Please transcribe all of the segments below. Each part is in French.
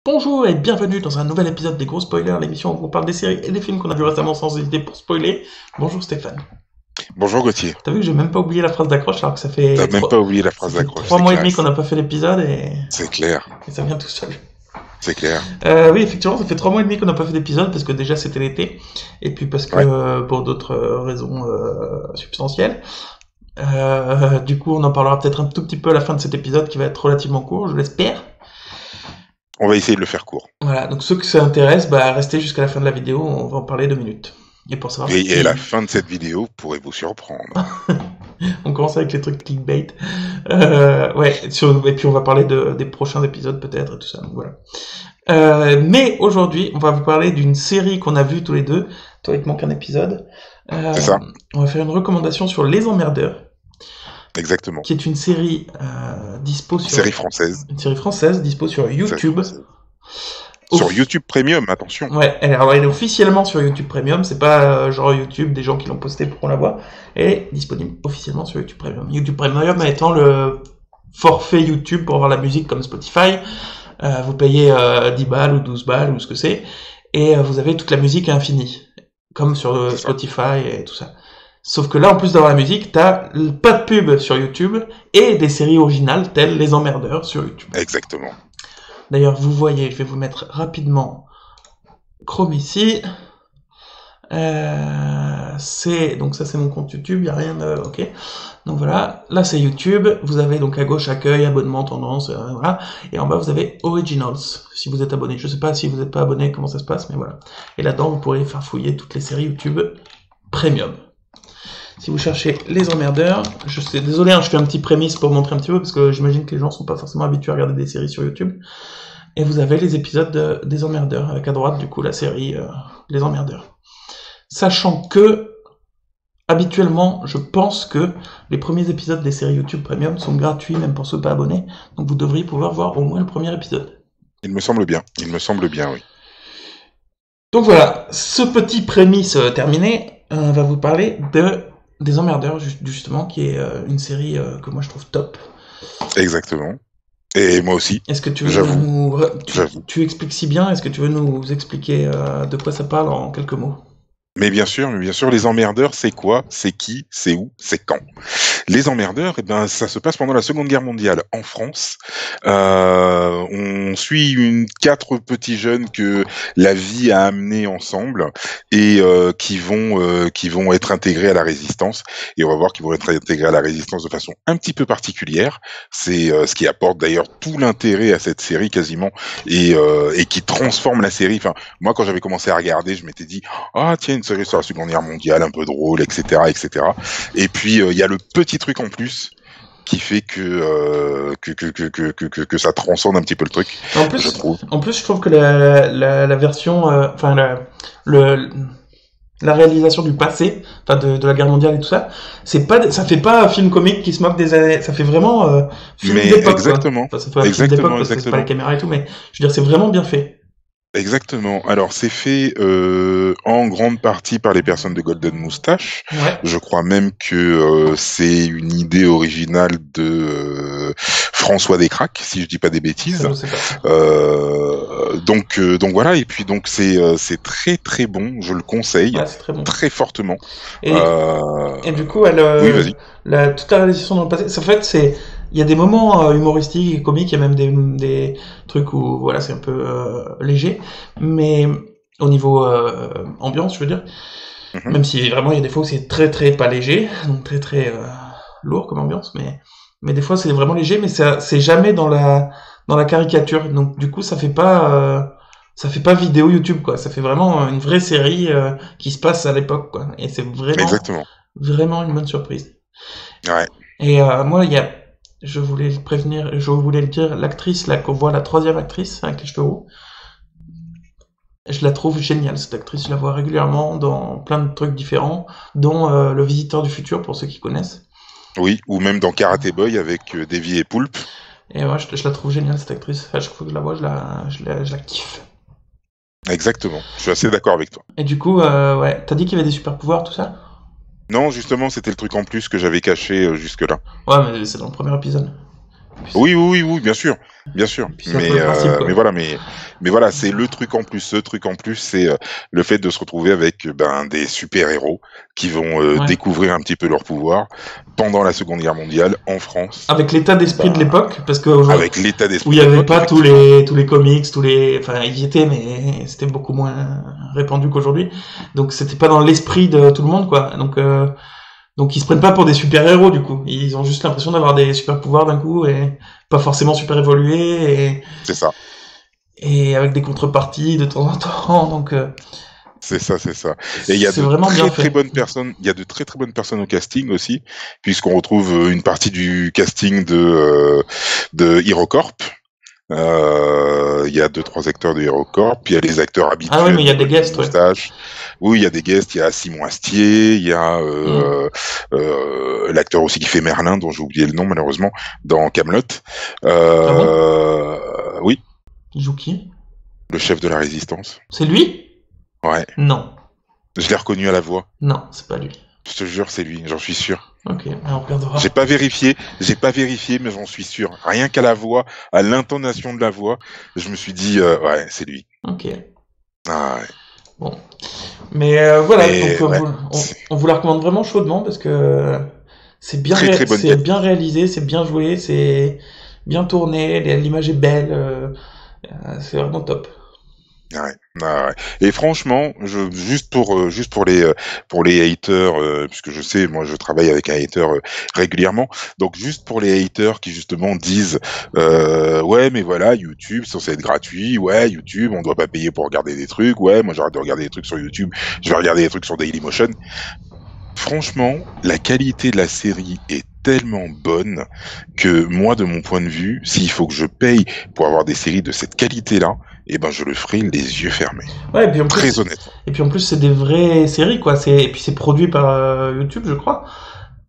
Bonjour et bienvenue dans un nouvel épisode des Gros Spoilers, l'émission où on parle des séries et des films qu'on a vus récemment sans hésiter pour spoiler. Bonjour Stéphane. Bonjour Gauthier. T'as vu que j'ai même pas oublié la phrase d'accroche alors que ça fait T'as même pas oublié la ça phrase fait d'accroche, trois c'est mois et demi qu'on classe. n'a pas fait l'épisode et... C'est clair, et ça vient tout seul. c'est clair. Oui, effectivement, ça fait 3 mois et demi qu'on n'a pas fait d'épisode parce que déjà c'était l'été et puis parce que Ouais. pour d'autres raisons substantielles. Du coup, on en parlera peut-être un tout petit peu à la fin de cet épisode qui va être relativement court, je l'espère. On va essayer de le faire court. Voilà, donc ceux que ça intéresse, restez jusqu'à la fin de la vidéo, on va en parler 2 minutes. Et pour savoir Et qui... la fin de cette vidéo pourrait vous surprendre. On commence avec les trucs clickbait. Et puis on va parler des prochains épisodes peut-être et tout ça, donc voilà. Mais aujourd'hui, on va vous parler d'une série qu'on a vue tous les deux. Toi, il te manque un épisode. C'est ça? On va faire une recommandation sur Les Emmerdeurs, Exactement. qui est une série dispo Une sur... série française. Une série française dispo sur Une série YouTube. française. Sur YouTube Premium, attention. Ouais, elle est officiellement sur YouTube Premium, c'est pas genre YouTube, des gens qui l'ont posté pour qu'on la voit. Elle est disponible officiellement sur YouTube Premium. YouTube Premium étant le forfait YouTube pour avoir la musique comme Spotify. Vous payez 10 balles ou 12 balles ou ce que c'est, et vous avez toute la musique à infini, comme sur C'est ça. Spotify et tout ça. Sauf que là, en plus d'avoir la musique, t'as pas de pub sur YouTube et des séries originales telles Les Emmerdeurs sur YouTube. Exactement. D'ailleurs, vous voyez, je vais vous mettre rapidement Chrome ici. Donc ça c'est mon compte YouTube, y a rien de... Ok. Donc voilà, là c'est YouTube, vous avez donc à gauche accueil, abonnement, tendance, voilà. Et en bas vous avez Originals, si vous êtes abonné. Je sais pas si vous n'êtes pas abonné, comment ça se passe, mais voilà. Et là-dedans vous pourrez faire fouiller toutes les séries YouTube Premium. Si vous cherchez Les Emmerdeurs, je sais, désolé, je fais un petit prémisse pour montrer un petit peu, parce que j'imagine que les gens sont pas forcément habitués à regarder des séries sur YouTube. Et vous avez les épisodes des Emmerdeurs, avec à droite du coup la série Les Emmerdeurs. Sachant que, habituellement, je pense que les premiers épisodes des séries YouTube Premium sont gratuits, même pour ceux pas abonnés, donc vous devriez pouvoir voir au moins le premier épisode. Il me semble bien. Il me semble bien, oui. Donc voilà, ce petit prémisse terminé, on va vous parler des Emmerdeurs, justement, qui est une série que moi je trouve top. Exactement. Et moi aussi, Est-ce que tu veux j'avoue. nous... J'avoue. Tu expliques si bien, est-ce que tu veux nous expliquer de quoi ça parle en quelques mots? Mais bien sûr, les emmerdeurs, c'est quoi? C'est qui? C'est où? C'est quand? Les emmerdeurs, eh ben, ça se passe pendant la Seconde Guerre mondiale en France. On suit quatre petits jeunes que la vie a amenés ensemble et qui vont être intégrés à la résistance. Et on va voir qu'ils vont être intégrés à la résistance de façon un petit peu particulière. C'est ce qui apporte d'ailleurs tout l'intérêt à cette série quasiment et qui transforme la série. Enfin, moi, quand j'avais commencé à regarder, je m'étais dit ah tiens, une série sur la Seconde Guerre mondiale, un peu drôle, etc., etc. Et puis il y a le petit truc en plus qui fait que ça transcende un petit peu le truc, je trouve. En plus, je trouve que la version, le, la réalisation du passé, enfin de la guerre mondiale et tout ça, ça fait pas film comique qui se moque des années, ça fait vraiment film Mais d'époque quoi. exactement, Enfin, ça fait un film d'époque parce que c'est pas la exactement. caméra et tout, mais je veux dire c'est vraiment bien fait. Exactement. Alors, c'est fait en grande partie par les personnes de Golden Moustache. Ouais. Je crois même que c'est une idée originale de François Descraques, si je dis pas des bêtises. Ça, je sais pas. Donc voilà. Et puis donc c'est très très bon. Je le conseille Ouais, c'est très bon. très fortement. Et, et du coup, Oui, vas-y. toute la réalisation dans le passé, en fait, il y a des moments humoristiques et comiques, il y a même des trucs où, voilà, c'est un peu léger, mais au niveau ambiance, je veux dire, Mhm. même si vraiment il y a des fois où c'est très très pas léger, donc très très lourd comme ambiance, mais des fois c'est vraiment léger, mais c'est jamais dans la caricature, donc du coup ça fait pas vidéo YouTube quoi, ça fait vraiment une vraie série qui se passe à l'époque quoi, et c'est vraiment Exactement. vraiment une bonne surprise. Ouais. Et moi je voulais le prévenir, je voulais le dire, l'actrice là qu'on voit, la troisième actrice avec les cheveux roux, je la trouve géniale cette actrice, je la vois régulièrement dans plein de trucs différents, dont Le Visiteur du Futur pour ceux qui connaissent. Oui. Ou même dans Karate Boy avec Davy et Poulpe. Et ouais, je la trouve géniale cette actrice. À chaque fois que je la vois, je la kiffe. Exactement. Je suis assez d'accord avec toi. Et du coup, ouais, t'as dit qu'il y avait des super pouvoirs, tout ça? Non, justement, c'était le truc en plus que j'avais caché jusque-là. Ouais, mais c'est dans le premier épisode. Oui, bien sûr. Bien sûr, Puis c'est un peu le principe, quoi. mais voilà, c'est le truc en plus. Ce truc en plus, c'est le fait de se retrouver avec des super-héros qui vont Ouais. découvrir un petit peu leur pouvoir pendant la Seconde Guerre mondiale en France, Avec l'état d'esprit de bah, l'époque, parce que avec l'état où d'esprit il de n'y avait l'époque, pas effectivement. tous les comics, enfin, ils y étaient, mais c'était beaucoup moins répandu qu'aujourd'hui. Donc, c'était pas dans l'esprit de tout le monde, quoi. Donc, ils se prennent pas pour des super-héros, du coup. Ils ont juste l'impression d'avoir des super-pouvoirs d'un coup et pas forcément super évolués C'est ça. et avec des contreparties de temps en temps. Donc, C'est ça, c'est ça. Et il y a c'est de vraiment bien très très fait. bonnes personnes, il y a de très très bonnes personnes au casting aussi, puisqu'on retrouve une partie du casting de HeroCorp. Il y a deux trois acteurs de HeroCorp, puis il y a les acteurs Ah oui, mais habituels il y a de des Golden guests, ouais. Moustache. Oui, il y a des guests, il y a Simon Astier, il y a Hmm. l'acteur aussi qui fait Merlin, dont j'ai oublié le nom malheureusement, dans Camelot. Ah bon? Oui, Il joue qui? le chef de la résistance. C'est lui? Ouais, Non. je l'ai reconnu à la voix. Non, c'est pas lui. Je te jure, c'est lui, j'en suis sûr. Ok, on regardera. J'ai pas vérifié, mais j'en suis sûr. Rien qu'à la voix, à l'intonation de la voix, je me suis dit, ouais, c'est lui. Ok. Ah, ouais. Bon. Mais voilà, donc Mais ouais, c'est on vous la recommande vraiment chaudement parce que très très bonne c'est bien qualité. réalisé, c'est bien joué, c'est bien tourné, l'image est belle, c'est vraiment top. Ouais, ouais, ouais. Et franchement, juste pour les haters, puisque je sais, moi je travaille avec un hater régulièrement, donc juste pour les haters qui justement disent ouais mais voilà YouTube c'est censé être gratuit, ouais YouTube on doit pas payer pour regarder des trucs, ouais moi j'arrête de regarder des trucs sur YouTube, je vais regarder des trucs sur Dailymotion. Franchement, la qualité de la série est tellement bonne que moi, de mon point de vue, s'il faut que je paye pour avoir des séries de cette qualité-là, eh ben, je le ferai les yeux fermés. Ouais, Très honnêtement. et puis en plus c'est des vraies séries quoi, et puis c'est produit par YouTube je crois,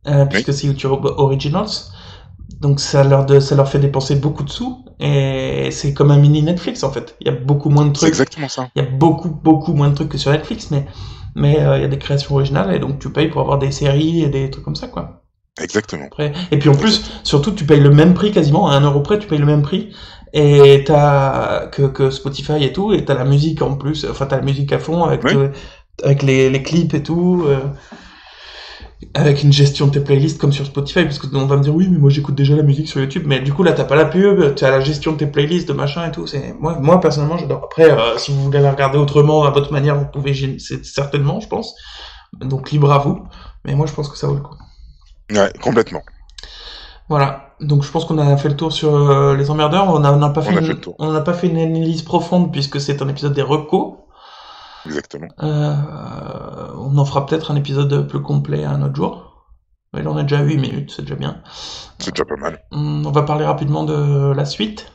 Oui, puisque c'est YouTube Originals. Donc ça leur fait dépenser beaucoup de sous et c'est comme un mini Netflix en fait. Il y a beaucoup moins de c'est trucs, exactement ça. il y a beaucoup moins de trucs que sur Netflix, mais il y a des créations originales et donc tu payes pour avoir des séries et des trucs comme ça quoi. Exactement. Après, et puis en plus, Exactement. surtout tu payes le même prix quasiment à 1 euro près, tu payes le même prix et t'as que Spotify et tout et t'as la musique en plus, enfin t'as la musique à fond Oui, avec les clips et tout. Avec une gestion de tes playlists comme sur Spotify, parce que on va me dire oui, mais moi j'écoute déjà la musique sur YouTube, mais du coup là t'as pas la pub, t'as la gestion de tes playlists, de machin et tout. C'est moi personnellement j'adore. Après, si vous voulez la regarder autrement, à votre manière, vous pouvez, c'est certainement, je pense. Donc libre à vous. Mais moi je pense que ça vaut le coup. ouais, complètement. Voilà. Donc je pense qu'on a fait le tour sur les emmerdeurs. On n'a pas fait On a fait le tour. on n'a pas fait une analyse profonde puisque c'est un épisode des recos. Exactement. On en fera peut-être un épisode plus complet un autre jour. Mais là on a déjà 8 minutes, c'est déjà bien. C'est déjà pas mal. On va parler rapidement de la suite.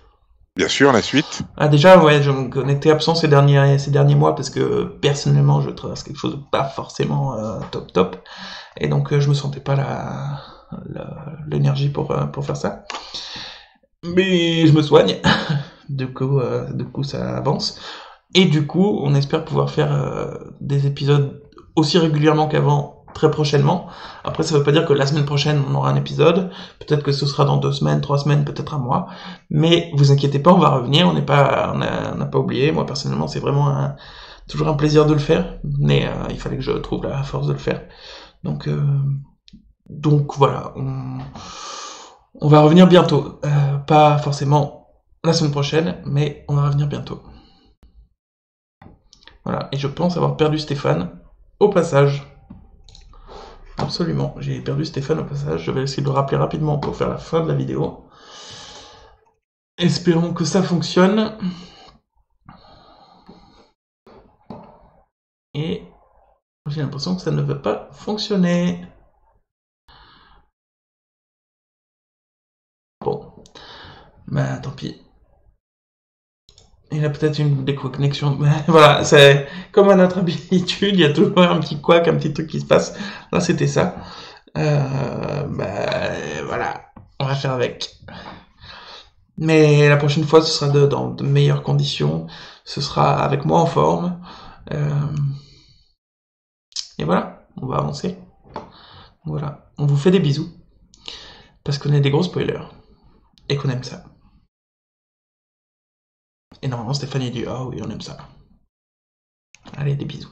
Bien sûr, la suite. Ah, déjà, ouais, on était absent ces derniers mois parce que personnellement, je traverse quelque chose de pas forcément top top. Et donc, je me sentais pas l'énergie pour faire ça. Mais je me soigne. Du coup, ça avance. Et du coup, on espère pouvoir faire des épisodes aussi régulièrement qu'avant, très prochainement. Après, ça veut pas dire que la semaine prochaine, on aura un épisode. Peut-être que ce sera dans 2 semaines, 3 semaines, peut-être un mois. Mais vous inquiétez pas, on va revenir. On n'a pas oublié. Moi, personnellement, c'est vraiment toujours un plaisir de le faire. Mais il fallait que je trouve la force de le faire. Donc, euh, donc voilà, on va revenir bientôt. Pas forcément la semaine prochaine, mais on va revenir bientôt. Voilà, et je pense avoir perdu Stéphane au passage. Absolument, j'ai perdu Stéphane au passage. Je vais essayer de le rappeler rapidement pour faire la fin de la vidéo. Espérons que ça fonctionne. Et j'ai l'impression que ça ne veut pas fonctionner. Bon, bah tant pis. Il a peut-être une déconnexion. Voilà, c'est comme à notre habitude, il y a toujours un petit couac, un petit truc qui se passe. Là, c'était ça. Bah, voilà, on va faire avec. Mais la prochaine fois, ce sera dans de meilleures conditions. Ce sera avec moi en forme. Euh, et voilà, on va avancer. Voilà, on vous fait des bisous. Parce qu'on est des gros spoilers. Et qu'on aime ça. Et normalement, Stéphanie dit, ah oui, on aime ça. Allez, des bisous.